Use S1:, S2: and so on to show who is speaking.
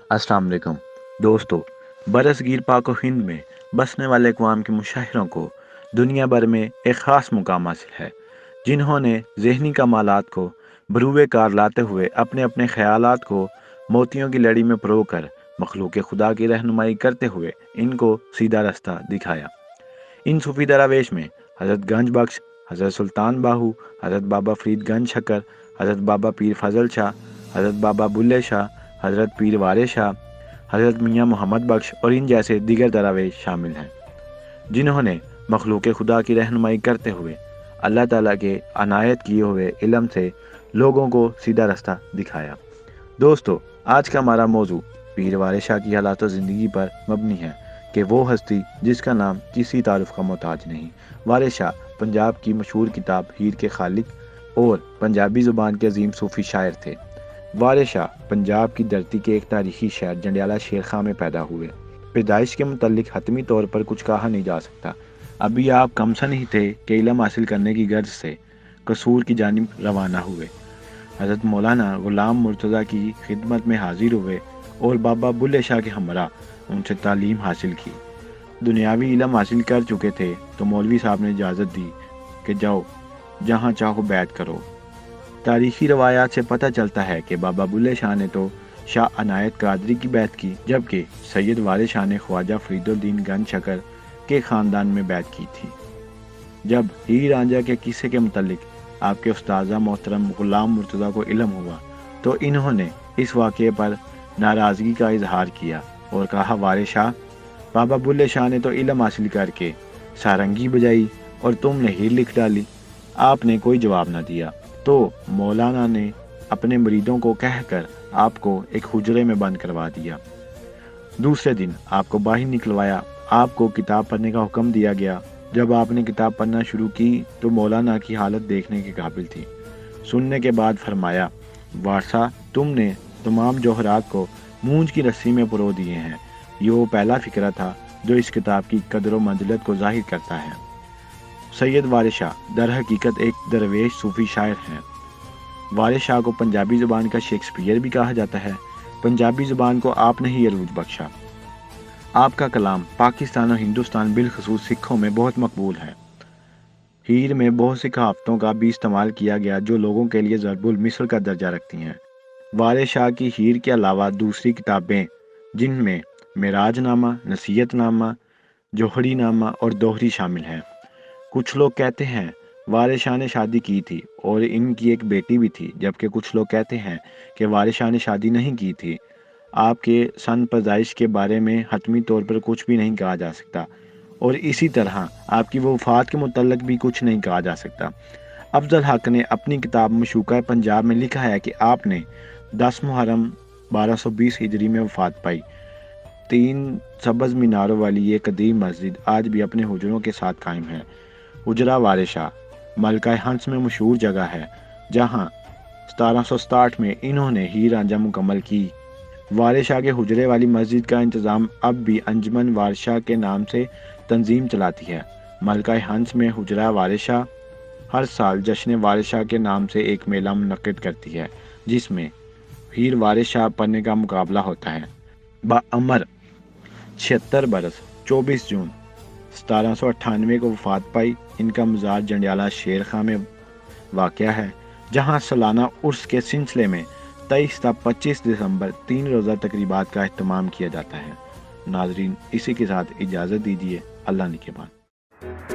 S1: السلام علیکم دوستو، برصغیر پاک و ہند میں بسنے والے اقوام کے مشاہروں کو دنیا بھر میں ایک خاص مقام حاصل ہے، جنہوں نے ذہنی کمالات کو بروئے کار لاتے ہوئے اپنے اپنے خیالات کو موتیوں کی لڑی میں پرو کر مخلوق خدا کی رہنمائی کرتے ہوئے ان کو سیدھا رستہ دکھایا۔ ان صوفی درویش میں حضرت گنج بخش، حضرت سلطان باہو، حضرت بابا فرید گنج شکر، حضرت بابا پیر فضل شاہ، حضرت بابا بلے شاہ، حضرت پیر وارے شاہ، حضرت میاں محمد بخش اور ان جیسے دیگر درویش شامل ہیں، جنہوں نے مخلوق خدا کی رہنمائی کرتے ہوئے اللہ تعالیٰ کے عنایت کیے ہوئے علم سے لوگوں کو سیدھا رستہ دکھایا۔ دوستو، آج کا ہمارا موضوع پیر وارے شاہ کی حالات و زندگی پر مبنی ہے کہ وہ ہستی جس کا نام کسی تعارف کا محتاج نہیں۔ وارے شاہ پنجاب کی مشہور کتاب ہیر کے خالق اور پنجابی زبان کے عظیم صوفی شاعر تھے۔ وارے شاہ پنجاب کی دھرتی کے ایک تاریخی شہر جنڈیالہ شیر خاں میں پیدا ہوئے۔ پیدائش کے متعلق حتمی طور پر کچھ کہا نہیں جا سکتا۔ ابھی آپ کمسن ہی تھے کہ علم حاصل کرنے کی غرض سے قصور کی جانب روانہ ہوئے۔ حضرت مولانا غلام مرتضیٰ کی خدمت میں حاضر ہوئے اور بابا بلے شاہ کے ہمراہ ان سے تعلیم حاصل کی۔ دنیاوی علم حاصل کر چکے تھے تو مولوی صاحب نے اجازت دی کہ جاؤ جہاں چاہو بیعت کرو۔ تاریخی روایات سے پتہ چلتا ہے کہ بابا بلے شاہ نے تو شاہ عنایت قادری کی بیعت کی، جبکہ سید وارے شاہ نے خواجہ فرید الدین گنج شکر کے خاندان میں بیعت کی تھی۔ جب ہیر رانجھا کے قصے کے متعلق آپ کے استاذہ محترم غلام مرتضیٰ کو علم ہوا تو انہوں نے اس واقعے پر ناراضگی کا اظہار کیا اور کہا، وارے شاہ، بابا بلے شاہ نے تو علم حاصل کر کے سارنگی بجائی اور تم نے ہیر لکھ ڈالی۔ آپ نے کوئی جواب نہ دیا تو مولانا نے اپنے مریدوں کو کہہ کر آپ کو ایک حجرے میں بند کروا دیا۔ دوسرے دن آپ کو باہر نکلوایا، آپ کو کتاب پڑھنے کا حکم دیا گیا۔ جب آپ نے کتاب پڑھنا شروع کی تو مولانا کی حالت دیکھنے کے قابل تھی۔ سننے کے بعد فرمایا، وارثہ، تم نے تمام جوہرات کو مونج کی رسی میں پرو دیے ہیں۔ یہ وہ پہلا فقرہ تھا جو اس کتاب کی قدر و منزلت کو ظاہر کرتا ہے۔ سید وارے شاہ در حقیقت ایک درویش صوفی شاعر ہیں۔ وارے شاہ کو پنجابی زبان کا شیکسپیئر بھی کہا جاتا ہے۔ پنجابی زبان کو آپ نے ہی عروج بخشا۔ آپ کا کلام پاکستان اور ہندوستان بالخصوص سکھوں میں بہت مقبول ہے۔ ہیر میں بہت سی کہاوتوں کا بھی استعمال کیا گیا جو لوگوں کے لیے ضرب المثل کا درجہ رکھتی ہیں۔ وارے شاہ کی ہیر کے علاوہ دوسری کتابیں جن میں معراج نامہ، نصیحت نامہ، جوہری نامہ اور دوہری شامل ہیں۔ کچھ لوگ کہتے ہیں وارے شاہ نے شادی کی تھی اور ان کی ایک بیٹی بھی تھی، جبکہ کچھ لوگ کہتے ہیں کہ وارے شاہ نے شادی نہیں کی تھی۔ آپ کے سن پیدائش کے بارے میں حتمی طور پر کچھ بھی نہیں کہا جا سکتا، اور اسی طرح آپ کی وفات کے متعلق بھی کچھ نہیں کہا جا سکتا۔ افضل حق نے اپنی کتاب مشوقہ پنجاب میں لکھا ہے کہ آپ نے 10 محرم 1220 ہجری میں وفات پائی۔ 3 سبز میناروں والی یہ قدیم مسجد آج بھی اپنے حجروں کے ساتھ قائم ہے۔ حجرہ وارے شاہ ملکہ ہنس میں مشہور جگہ ہے، جہاں 1767 میں انہوں نے ہیر رانجھا مکمل کی۔ وارے شاہ کے حجرے والی مسجد کا انتظام اب بھی انجمن وارثہ کے نام سے تنظیم چلاتی ہے۔ ملکہ ہنس میں حجرہ وارے شاہ ہر سال جشن وارے شاہ کے نام سے ایک میلہ منعقد کرتی ہے، جس میں ہیر وارے شاہ پڑھنے کا مقابلہ ہوتا ہے۔ بعمر 76 برس 24 جون 1798 کو وفات پائی۔ ان کا مزار جنڈیالہ شیر خاں میں واقع ہے، جہاں سالانہ عرس کے سلسلے میں 23 تا 25 دسمبر 3 روزہ تقریبات کا اہتمام کیا جاتا ہے۔ ناظرین، اسی کے ساتھ اجازت دیجیے۔ اللہ نگہبان۔